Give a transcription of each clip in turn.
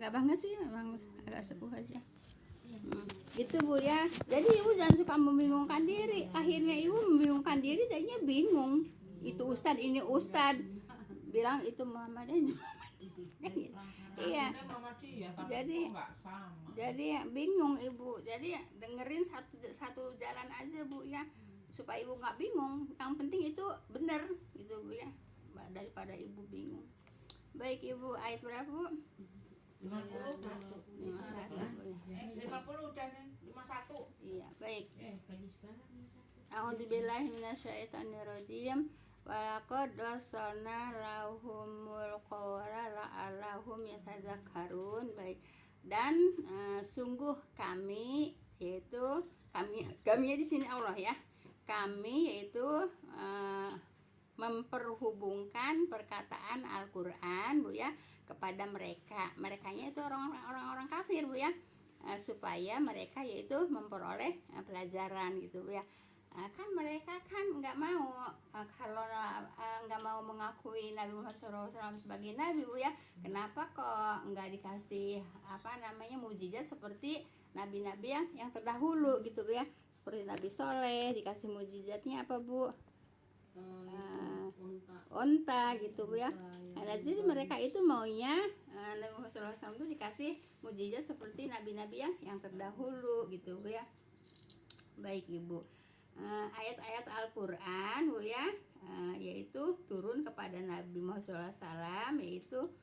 nggak banget sih, memang agak sepuh aja. Gitu Bu ya. Jadi Ibu jangan suka membingungkan diri. Akhirnya Ibu membingungkan diri, jadinya bingung. Itu Ustadz, ini Ustadz. Bilang itu Muhammad ini. Iya. Jadi bingung Ibu. Jadi dengerin satu jalan aja Bu ya. Supaya Ibu nggak bingung. Yang penting itu benar gitu Bu ya. Daripada Ibu bingung. Baik Ibu, ayat berapa Bu? 51 dan 51. Iya, baik. A'udzubillahi minasyaitonirrajim. Walaqad wasalna lahumul qawla la'allahum yatadzakkarun. Baik. Dan sungguh kami, yaitu kami di sini Allah ya. Kami yaitu memperhubungkan perkataan Al-Qur'an Bu ya kepada mereka. Merekanya itu orang-orang kafir Bu ya. Supaya mereka yaitu memperoleh pelajaran gitu Bu ya. Kan mereka kan nggak mau kalau nggak mau mengakui Nabi Muhammad SAW sebagai Nabi Bu ya. Kenapa kok nggak dikasih mukjizat seperti nabi-nabi yang terdahulu gitu Bu ya. Seperti Nabi Soleh dikasih mukjizatnya apa Bu? Onta gitu Bu ya. Nah, jadi mereka itu maunya Nabi Muhammad SAW itu dikasih mukjizat seperti nabi-nabi yang terdahulu gitu Bu ya. Baik Ibu. Ayat-ayat Al-Qur'an Bu ya, yaitu turun kepada Nabi Muhammad SAW, yaitu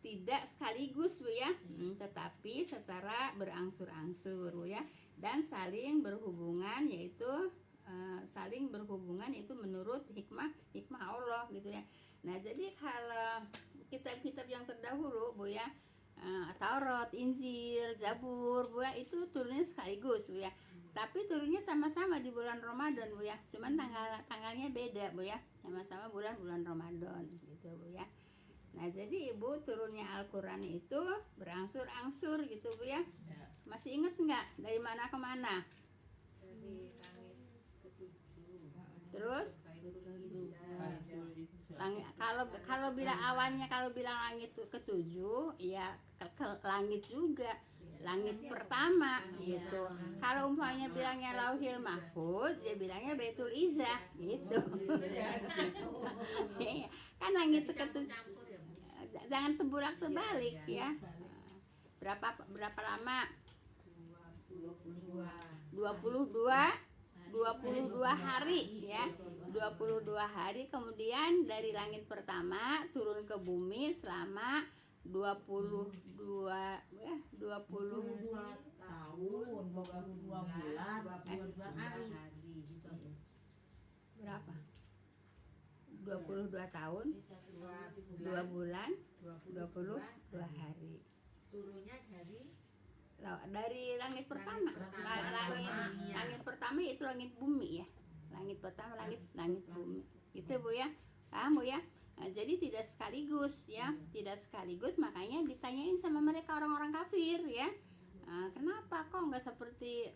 tidak sekaligus Bu ya, tetapi secara berangsur-angsur Bu ya, dan saling berhubungan yaitu menurut hikmah Allah gitu ya. Nah jadi kalau kitab-kitab yang terdahulu Bu ya, Taurat, Injil, Zabur Bu ya, itu turunnya sekaligus Bu ya. Tapi turunnya sama-sama di bulan Ramadan Bu ya. Cuman tanggalnya beda Bu ya. Sama-sama bulan Ramadan gitu Bu ya. Nah, jadi Ibu turunnya Al-Qur'an itu berangsur-angsur gitu Bu ya. Masih ingat nggak dari mana ke mana? Dari langit ketujuh. Terus langit, kalau bilang awannya, kalau bilang langit ketujuh ya ke langit juga, langit pertama gitu. Kalau umpamanya bilangnya Lauhil Mahfuz, dia bilangnya Baitul Izzah gitu. Kan langit ketujuh, jangan terbalik ya. Berapa lama? 22 hari ya. 22 hari, kemudian dari langit pertama turun ke bumi selama 22 tahun, 22 bulan, 22 hari. Berapa? 22 tahun, 2 bulan, 22 hari. Turunnya dari langit pertama. Langit pertama itu langit bumi ya. Langit pertama langit bumi. Itu Bu ya. Paham Bu ya? Nah, jadi tidak sekaligus ya. Tidak sekaligus, makanya ditanyain sama mereka orang-orang kafir ya. Kenapa kok nggak seperti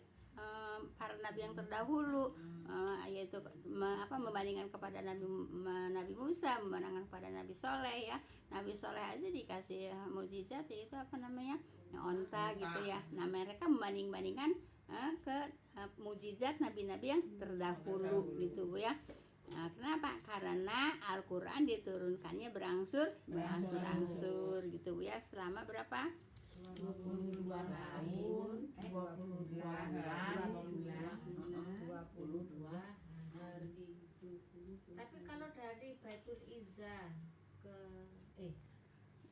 para nabi yang terdahulu, yaitu membandingkan kepada Nabi Musa, membandingkan kepada Nabi Soleh ya. Nabi Soleh aja dikasih mukjizat, yaitu onta gitu ya. Nah, mereka membanding-bandingkan ke mukjizat nabi-nabi yang terdahulu gitu Bu ya. Nah, kenapa? Karena Al-Qur'an diturunkannya berangsur-angsur gitu Bu ya. Selama berapa? 22 tahun, 22 bulan, 22 hari. Tapi kalau dari Baitul Izzah ke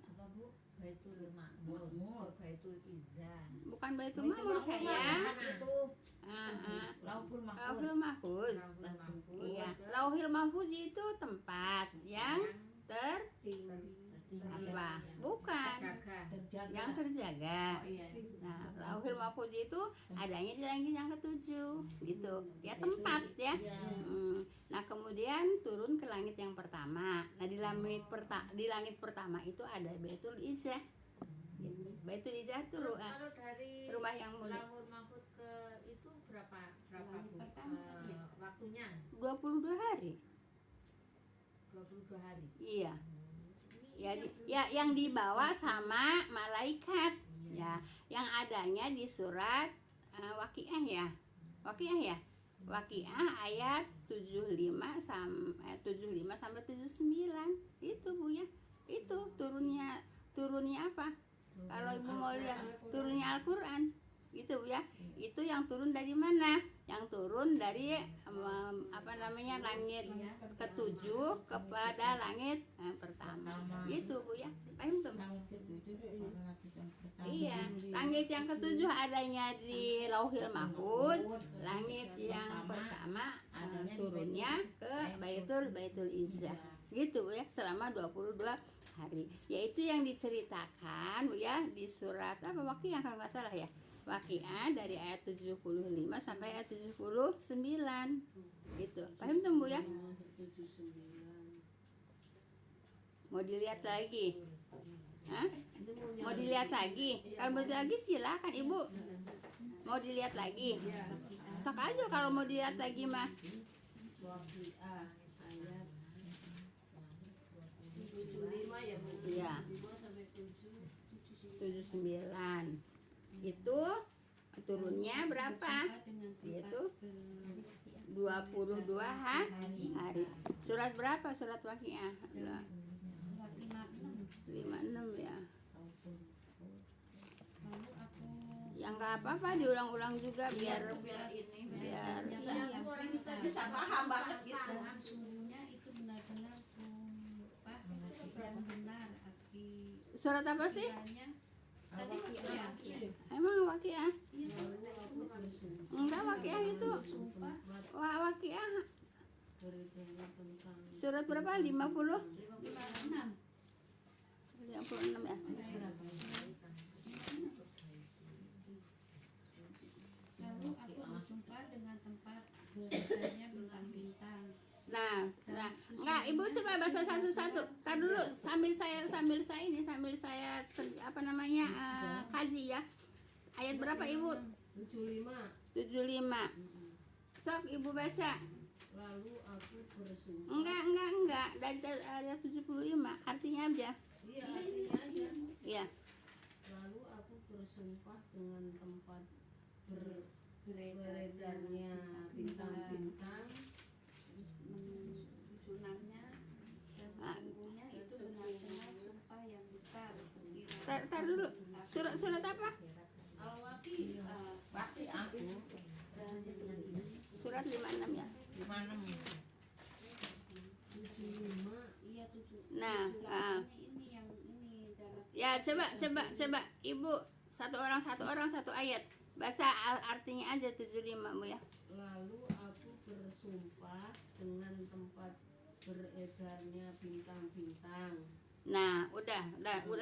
apa Bu? Baitul Ma'mur ke Baitul Izzah. Bukan Baitul Ma'mur sayang. itu Lauhul Mahfuz. Iya, Lauhil Mahfuz itu tempat yang bukan yang terjaga. Nah, Lauhil Mahfuz itu adanya di langit yang ketujuh gitu ya, tempat ya. Nah, kemudian turun ke langit yang pertama. Nah, di langit pertama itu ada Baitul Izzah gitu. Baitul Izzah itu kalau dari rumah yang mulia. Lauhul Mahfuz ke itu berapa Bu? Waktunya 22 hari. 22 hari. Iya. Ini ya yang dibawa sama malaikat ya, yang adanya di surat Waqiah ya. Waqiah ayat 75 sampai 79 itu Bu ya. Itu turunnya apa? Kalau Ibu mau lihat turunnya Al-Qur'an gitu Bu ya. Itu yang turun dari mana? Yang turun dari langit ketujuh kepada langit pertama. Gitu Bu ya. Paham tuh? Iya, langit yang ketujuh adanya di Lauhil Mahfuz. Langit yang pertama turunnya ke Baitul Izzah. Gitu Bu ya, selama 22 hari. Yaitu yang diceritakan Bu ya di surat apa Waqiah kalau nggak salah ya. Waqiah dari ayat 75 sampai ayat 79. Gitu. Paham tuh Bu ya? Mau dilihat lagi? Hah? Mau dilihat lagi? Kalau mau dilihat lagi silakan Ibu. Mau dilihat lagi? Sok aja kalau mau dilihat lagi mah. Waqiah ayat 75 ya Bu. Iya. 5 sampai 79. Itu turunnya berapa? Yaitu 22 hari. Surat berapa surat Waqiah? 56 ya. Yang nggak apa-apa diulang-ulang juga biar orang kita bisa paham banget gitu. Sungguhnya itu benar-benar sumpah yang benar arti surat apa sih? tadi Emang Waqiah? Enggak, Waqiah itu sumpah Waqiah surat berapa? 50? 56 56 ya. lalu aku bersumpah dengan tempat beredarnya bintang-bintang. Nah, enggak, Ibu coba baca satu-satu. Tar dulu sambil saya kaji ya. Ayat berapa Ibu? 75. Sok Ibu baca. Lalu aku bersumpah. Enggak. Dari ayat 75. Artinya aja. Iya, artinya aja. Iya. Lalu aku bersumpah dengan tempat beredarnya bintang-bintang. Sunnahnya dan sesungguhnya itu benar-benar sumpah yang besar Tar dulu. Surat apa? Al-Waqiah. Pasti aku Surat 56 ya. 56. 75. iya 7 Nah, ini yang ini dalam ya coba Ibu satu orang satu ayat. Baca artinya aja 75 Bu ya. Lalu aku bersumpah dengan tempat beredarnya bintang-bintang. Nah, udah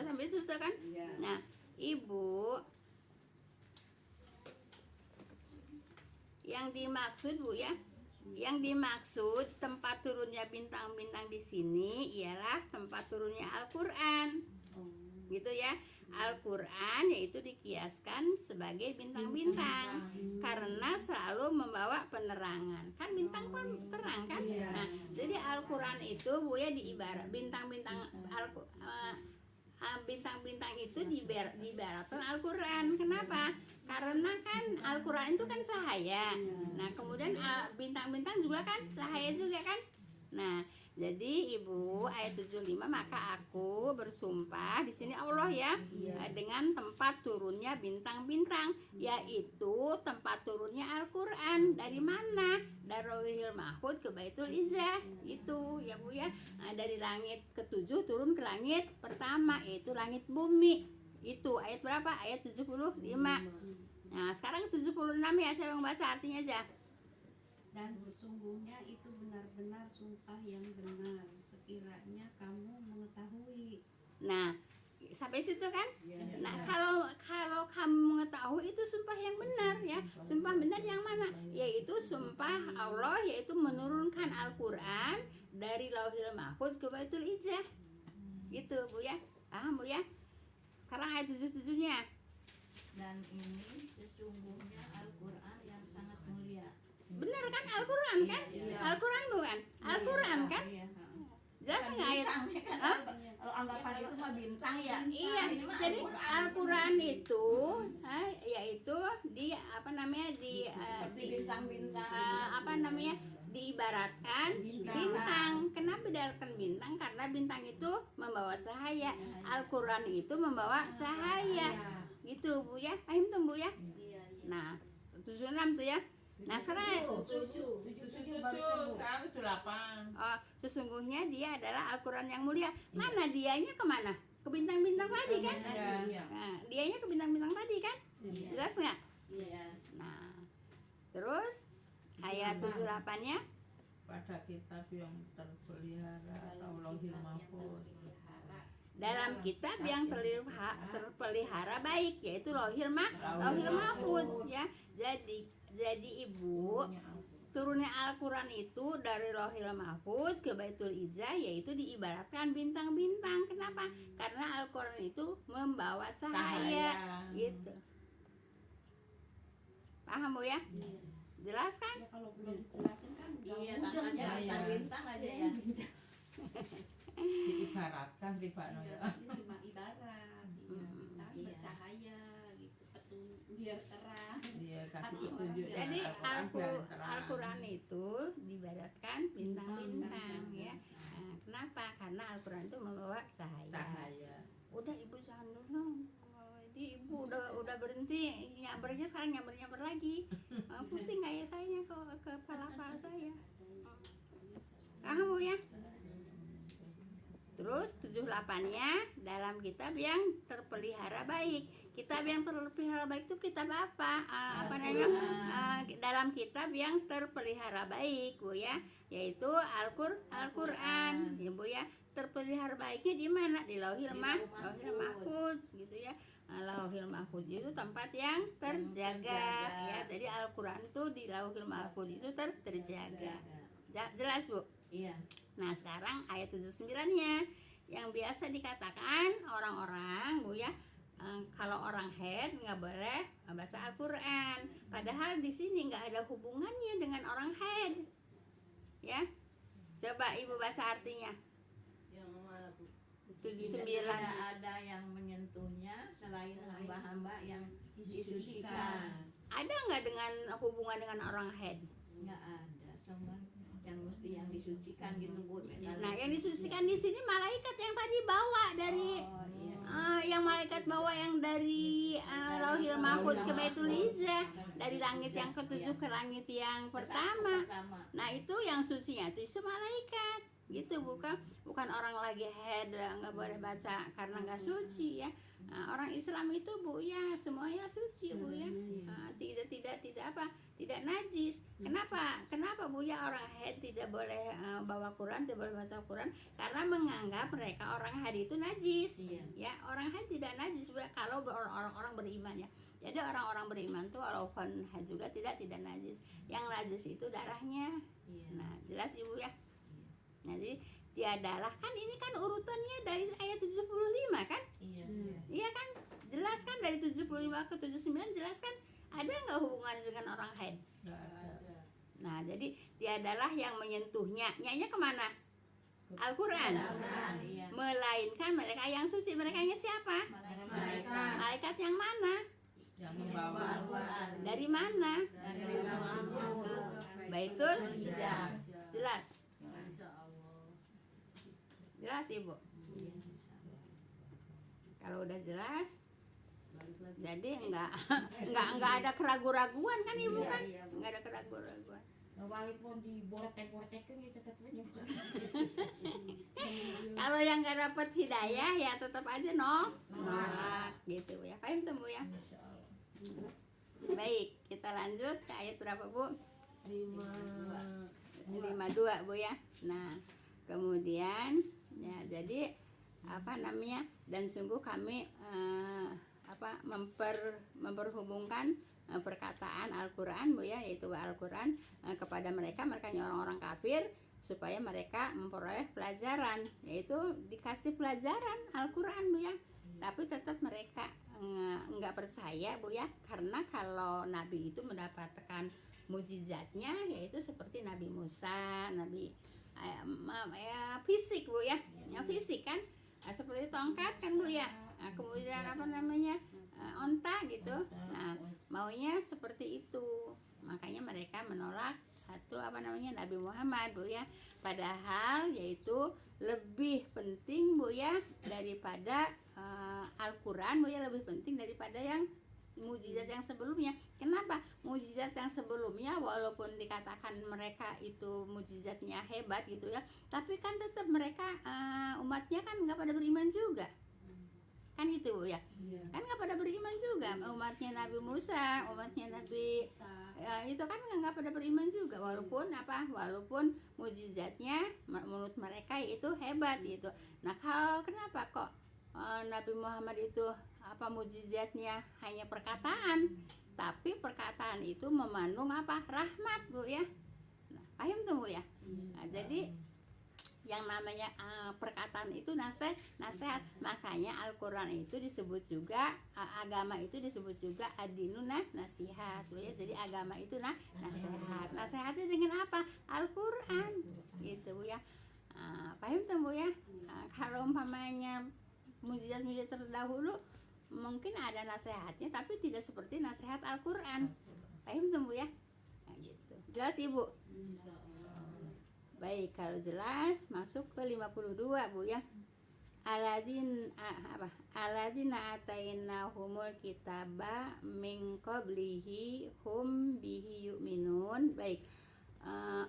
sampai itu sudah kan? Iya. Nah, Ibu yang dimaksud Bu ya, yang dimaksud tempat turunnya bintang-bintang di sini ialah tempat turunnya Al-Qur'an. Gitu ya. Al-Qur'an yaitu dikiaskan sebagai bintang-bintang karena selalu membawa penerangan. Kan bintang kan terang kan? Nah, jadi Al-Qur'an itu Bu ya diibarat bintang-bintang bintang-bintang itu diibaratkan Al-Qur'an. Kenapa? Karena kan Al-Qur'an itu kan cahaya. Nah, kemudian bintang-bintang juga kan cahaya juga kan? Nah, jadi Ibu ayat 75 maka aku bersumpah di sini Allah ya dengan tempat turunnya bintang-bintang, yaitu tempat turunnya Al-Qur'an. Dari mana? Dari Lauhil Mahfuz ke Baitul Izzah. Itu ya Bu ya. Nah, dari langit ketujuh turun ke langit pertama yaitu langit bumi. Itu ayat berapa? Ayat 75. Nah, sekarang 76 ya, saya mau baca artinya aja. dan sesungguhnya itu benar-benar sumpah yang benar sekiranya kamu mengetahui. Nah, sampai situ kan? Iya. Nah, kalau kamu mengetahui itu sumpah yang benar ya. Sumpah benar yang mana? Yaitu sumpah Allah, yaitu menurunkan Al-Qur'an dari Lauhil Mahfuz ke Baitul Izzah. Gitu Bu ya. Paham Bu ya? Sekarang ayat 77-nya. Dan ini sesungguhnya Al-Qur'an yang sangat mulia. Benar kan Al-Qur'an kan? Iya. Al-Qur'an bukan? Al-Qur'an kan? Iya. Jelas Bukan nggak ayat? bintang, ya kan? Hah? Kalau anggapan itu mah bintang ya. Iya, Ini mah jadi Al-Quran. Al-Quran itu yaitu di apa namanya Seperti bintang-bintang. apa namanya diibaratkan bintang. Kenapa diibaratkan bintang? Karena bintang itu membawa cahaya. Al-Quran itu membawa cahaya. Gitu Bu ya. Paham tuh Bu ya? Iya, iya. Nah, 76 tuh ya. Nah, sekarang Sekarang 78. sesungguhnya dia adalah Al-Quran yang mulia. Mana dianya kemana? Ke bintang-bintang tadi kan? Iya. Nah, dianya ke bintang-bintang tadi kan? Jelas nggak? Iya. Nah, terus ayat 78-nya pada kitab yang terpelihara atau lauhil mahfuz. dalam kitab yang terpelihara baik, yaitu lauhil mahfuz ya. Jadi Ibu, turunnya Al-Quran itu dari lauhil mahfuz ke Baitul Izzah, yaitu diibaratkan bintang-bintang. Kenapa? Karena Al-Quran itu membawa cahaya. Gitu. Paham Bu ya? Jelas kan? Ya kalau belum dijelasin kan udah Iya, mudah. sama aja Iya. bintang aja ya. Diibaratkan tiba no ya. Ini cuma ibarat, iya, bintang Iya. bercahaya gitu, biar terang. Dia kasih Hati orang petunjuk. biar- Jadi Al-Quran biar terang. Al-Quran itu diibaratkan bintang-bintang ya. Nah, kenapa? Karena Al-Quran itu membawa cahaya. Cahaya. Udah Ibu jangan dulu. Jadi Ibu udah berhenti nyambernya, sekarang nyamber lagi. Pusing nggak ya saya ke kepala saya. Paham Bu ya? Terus 78-nya dalam kitab yang terpelihara baik. Kitab yang terpelihara baik itu kitab apa? Apa namanya? Dalam kitab yang terpelihara baik Bu ya, yaitu Al-Quran ya Bu ya. Terpelihara baiknya di mana? Di Lauhil Mahfuz gitu ya. Lauhil Mahfuz itu tempat yang terjaga ya. Jadi Al-Quran itu di Lauhil Mahfuz itu terjaga. Jelas Bu? Iya. Nah sekarang ayat 79-nya yang biasa dikatakan orang-orang Bu ya, kalau orang head nggak boleh baca Al-Quran. Padahal di sini nggak ada hubungannya dengan orang head. Ya, coba Ibu baca artinya. Yang mana Bu? 79. Ada yang menyentuhnya selain hamba-hamba yang disucikan. Ada nggak dengan hubungan dengan orang head? Nggak ada, cuman yang mesti yang disucikan gitu Bu. Nah yang disucikan di sini malaikat yang tadi bawa dari Oh, iya. yang malaikat bawa yang dari Lauhil Mahfuz ke Baitul Izzah, dari langit yang ketujuh ke langit yang pertama. Nah itu yang sucinya itu malaikat gitu, bukan orang lagi head nggak boleh baca karena nggak suci ya. Orang Islam itu Bu ya semuanya suci Bu ya. Tidak najis. Kenapa Bu ya orang head tidak boleh bawa Quran, tidak boleh baca Quran? Karena menganggap mereka orang head itu najis. Iya. Ya, orang haid tidak najis Bu, kalau orang-orang beriman ya. Jadi orang-orang beriman tuh walaupun haid juga tidak najis. Yang najis itu darahnya. Iya. Nah, jelas Ibu ya. Nah, jadi tiadalah, kan ini kan urutannya dari ayat 75 kan? Iya. Iya kan? Jelas kan dari 75 ke 79 jelas kan? Ada nggak hubungannya dengan orang haid? Nggak ada. Nah, jadi tiadalah yang menyentuhnya. Nyanya kemana? Al-Quran. Iya. Melainkan mereka yang suci. Merekanya siapa? Malaikat. Malaikat yang mana? Yang membawa Al-Quran. Dari mana? Dari Al-Quran. Baitul Izzah. Jelas. Masya Allah. Jelas Ibu. Kalau udah jelas, jadi enggak ada keraguan-raguan kan Ibu kan? Enggak ada keraguan-raguan. Walaupun dibortek-bortekin ya tetap aja. Kalau yang nggak dapat hidayah ya tetap aja nolak gitu ya. Paham tuh Bu ya? Baik, kita lanjut ke ayat berapa Bu? 52 Bu ya. Nah, kemudian ya jadi apa namanya? Dan sungguh kami memperhubungkan perkataan Al-Quran Bu ya, yaitu Al-Quran kepada mereka orang-orang kafir supaya mereka memperoleh pelajaran, yaitu dikasih pelajaran Al-Quran Bu ya. Tapi tetap mereka nggak percaya Bu ya, karena kalau Nabi itu mendapatkan mukjizatnya yaitu seperti Nabi Musa, Nabi fisik Bu ya, yang fisik kan. Nah, seperti tongkat kan Bu ya. Nah, kemudian apa namanya, onta gitu. Nah, maunya seperti itu. Makanya mereka menolak satu apa namanya Nabi Muhammad Bu ya. Padahal yaitu lebih penting Bu ya daripada Al-Quran Bu ya, lebih penting daripada yang mukjizat yang sebelumnya. Kenapa? Mukjizat yang sebelumnya walaupun dikatakan mereka itu mukjizatnya hebat gitu ya, tapi kan tetap mereka umatnya kan nggak pada beriman juga. Kan itu Bu ya. Kan nggak pada beriman juga. Umatnya Nabi Musa, umatnya Nabi itu kan nggak pada beriman juga, walaupun walaupun mukjizatnya menurut mereka itu hebat gitu. Nah, kalau kenapa kok Nabi Muhammad itu mukjizatnya hanya perkataan, tapi perkataan itu mengandung rahmat Bu ya. Nah, paham tuh Bu ya. Nah, jadi yang namanya perkataan itu nasihat. Makanya Al-Quran itu disebut juga, agama itu disebut juga ad-dinu nasihat Bu ya. Jadi agama itu nasihat. Nasihatnya dengan apa? Al-Quran gitu Bu ya. Paham tuh Bu ya. Kalau umpamanya mujizat-mujizat terdahulu mungkin ada nasihatnya, tapi tidak seperti nasihat Al-Quran. Paham tuh Bu ya. Nah, gitu. Jelas Ibu? Baik, kalau jelas masuk ke 52 Bu ya. Aladina atainahumul kitaba min qablihi hum bihi yu'minun. Baik.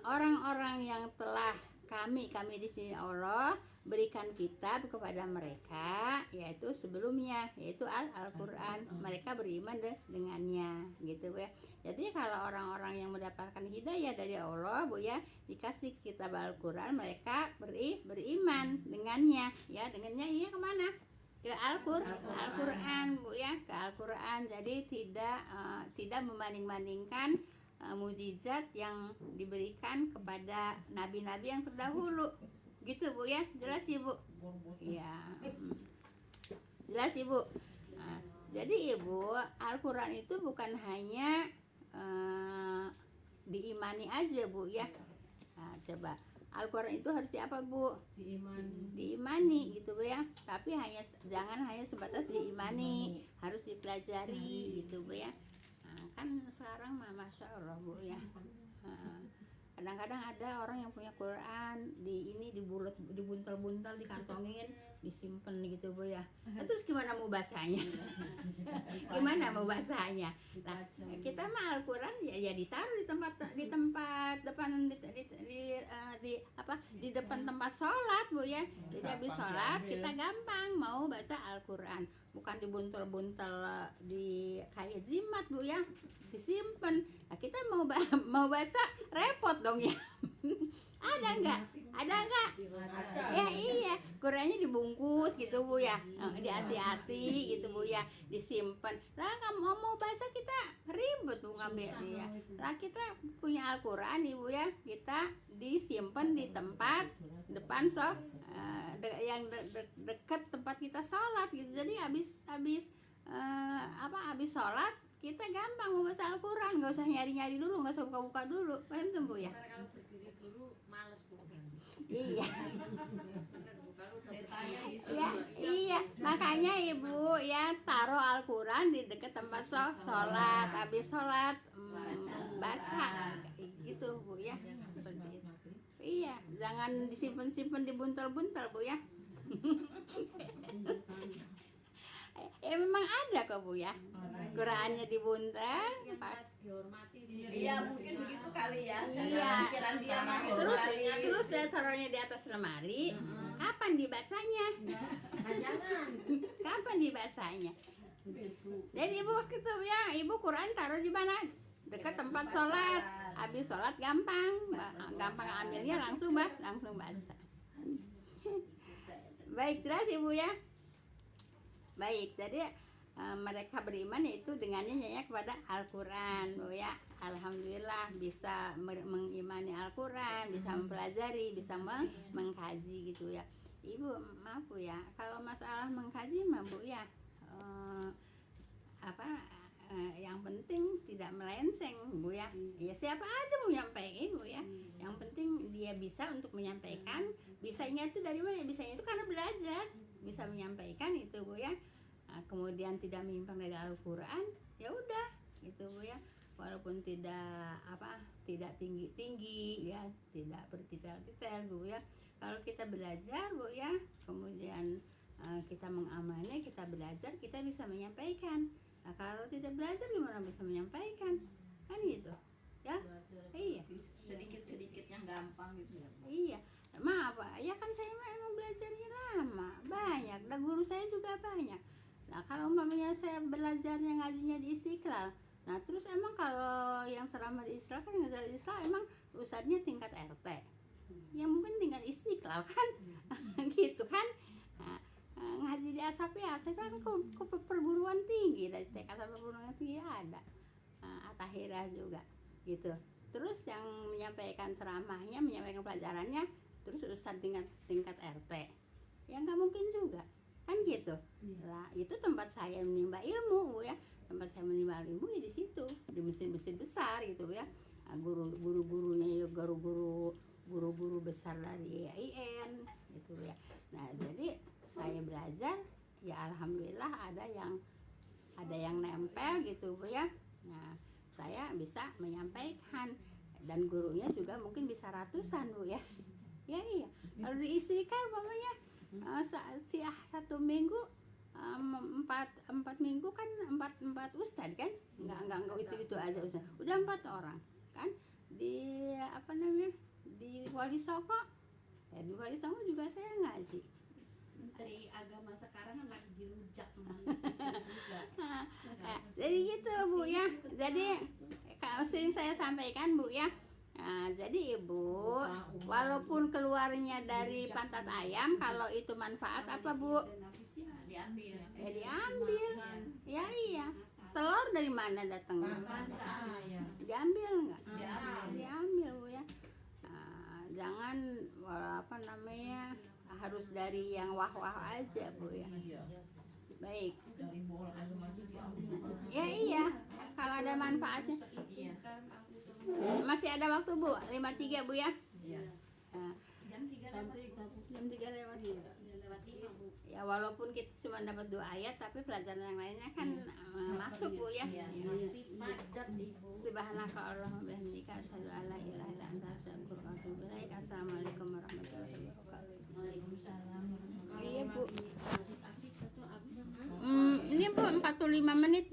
Orang-orang yang telah kami di sini Allah berikan kitab kepada mereka, yaitu sebelumnya, yaitu Al-Quran. Mereka beriman dengannya gitu ya. Jadi kalau orang-orang yang mendapatkan hidayah dari Allah Bu ya, dikasih kitab Al-Quran, mereka beriman dengannya ya. Dengannya iya kemana? Ke Al-Quran Bu ya, ke Al-Quran. Jadi tidak membanding-bandingkan mukjizat yang diberikan kepada nabi-nabi yang terdahulu gitu Bu ya. Jelas Ibu? Iya. Jelas Ibu? Nah, jadi Ibu, Al-Quran itu bukan hanya diimani aja Bu ya. Nah, coba Al-Quran itu harus Bu? Diimani gitu Bu ya. Tapi jangan hanya sebatas diimani, harus dipelajari gitu Bu ya. Nah, kan sekarang Masya Allah Bu ya. Kadang-kadang ada orang yang punya Quran dibuntel-buntel, dikantongin, disimpan gitu Bu ya. Nah, terus gimana mau bacanya? Gimana mau bacanya? Nah, kita mah Al-Quran ya ditaruh di tempat depan di depan tempat sholat Bu ya. Jadi habis sholat kita gampang mau baca Al-Quran, bukan dibuntel-buntel di kayak jimat Bu ya, disimpan. Nah, kita mau baca repot dong ya. Ada nggak? Ya iya, Qurannya dibungkus gitu Bu ya, hati-hati gitu Bu ya, disimpan. Lah nggak mau baca kita ribet Bu ngambil ya. Lah kita punya Al-Quran Ibu ya, kita disimpan di tempat depan yang dekat tempat kita sholat gitu. Jadi habis sholat kita gampang mau baca Al-Quran, nggak usah nyari-nyari dulu, nggak usah buka-buka dulu. Paham tuh Bu ya? Kalau berdiri dulu males Bu. Iya. Iya, makanya Ibu ya taruh Al-Quran di dekat tempat sholat. Habis sholat baca gitu Bu ya, seperti itu. Iya, jangan disimpan-simpan, dibuntel-buntel Bu ya. Memang ada kok Bu ya, Qurannya dibuntel. Dihormati. Iya, mungkin begitu kali ya. Iya. Pikiran dia mah Terus dia taruhnya di atas lemari. Kapan dibacanya? jangan. Kapan dibacanya? Jadi Ibu gitu ya, Ibu Quran taruh di mana? Dekat tempat sholat. Habis sholat gampang ambilnya langsung baca. Baik, jelas Ibu ya. Baik, jadi mereka beriman yaitu dengannya kepada Al-Quran Bu ya. Alhamdulillah bisa mengimani Al-Quran, bisa mempelajari, bisa mengkaji gitu ya. Ibu maaf Bu ya, kalau masalah mengkaji mah Bu ya, yang penting tidak melenceng Bu ya. Ya siapa aja mau nyampaikan Bu ya. Yang penting dia bisa untuk menyampaikan. Bisanya itu dari mana? Bisanya itu karena belajar, bisa menyampaikan itu Bu ya. Nah, kemudian tidak menyimpang dari Al-Qur'an, ya udah gitu Bu ya. Walaupun tidak tidak tinggi-tinggi ya, tidak bertitel-titel Bu ya. Kalau kita belajar Bu ya, kemudian kita mengamani, kita belajar, kita bisa menyampaikan. Nah, kalau tidak belajar gimana bisa menyampaikan? Kan gitu. Ya? Iya. Sedikit-sedikit yang gampang gitu ya. Iya. Maaf, ya kan saya emang belajarnya lama, banyak. Dan guru saya juga banyak. Nah, kalau umpamanya saya belajarnya ngajinya di Istiqlal. Nah, terus emang kalau yang selama di Istiqlal kan ngajar di Istiqlal emang ustadznya tingkat RT. Ya mungkin tingkat Istiqlal kan. Gitu kan. Nah, ngaji di Asapia, saya kan ke perguruan tinggi, dari TK sampai perguruan tinggi ada. Atahirah juga gitu. Terus yang menyampaikan ceramahnya, menyampaikan pelajarannya, terus ustadz tingkat RT. Ya nggak mungkin juga. Kan gitu. Lah, itu tempat saya menimba ilmu ya. Tempat saya menimba ilmu ya di situ, di mesin-mesin besar gitu ya. Guru-gurunya juga guru-guru besar dari IAIN gitu ya. Nah, jadi saya belajar ya alhamdulillah ada yang nempel gitu Bu ya. Nah, saya bisa menyampaikan dan gurunya juga mungkin bisa ratusan Bu ya. Ya iya. Kalau di Istiqlal umpamanya satu minggu empat minggu kan empat ustadz kan, nggak itu aja ustadz, udah 4 orang kan di di Wali Songo ya, di Wali Songo juga saya ngaji. Menteri Agama sekarang kan lagi dirujak Jadi gitu Bu ya. Jadi kalau sering saya sampaikan Bu ya. Nah, jadi Ibu, walaupun keluarnya dari pantat ayam, kalau itu manfaat apa Bu? Diambil. Ya diambil. Ya iya. Telur dari mana datangnya? Diambil nggak? Diambil Bu ya. Nah, jangan harus dari yang wah-wah aja Bu ya. Baik. Ya iya. Kalau ada manfaatnya. Masih ada waktu Bu, 5.3 Bu ya. Jam 3 lewat. Ya walaupun kita cuma dapat 2 ayat, tapi pelajaran yang lainnya kan masuk Bu ya. Subhanaka Allahumma bihamdika asyhadu an la ilaha illa anta astaghfiruka wa atubu ilaik. Assalamualaikum warahmatullahi wabarakatuh. Waalaikumsalam. Iya Bu. Ini Bu 45 menit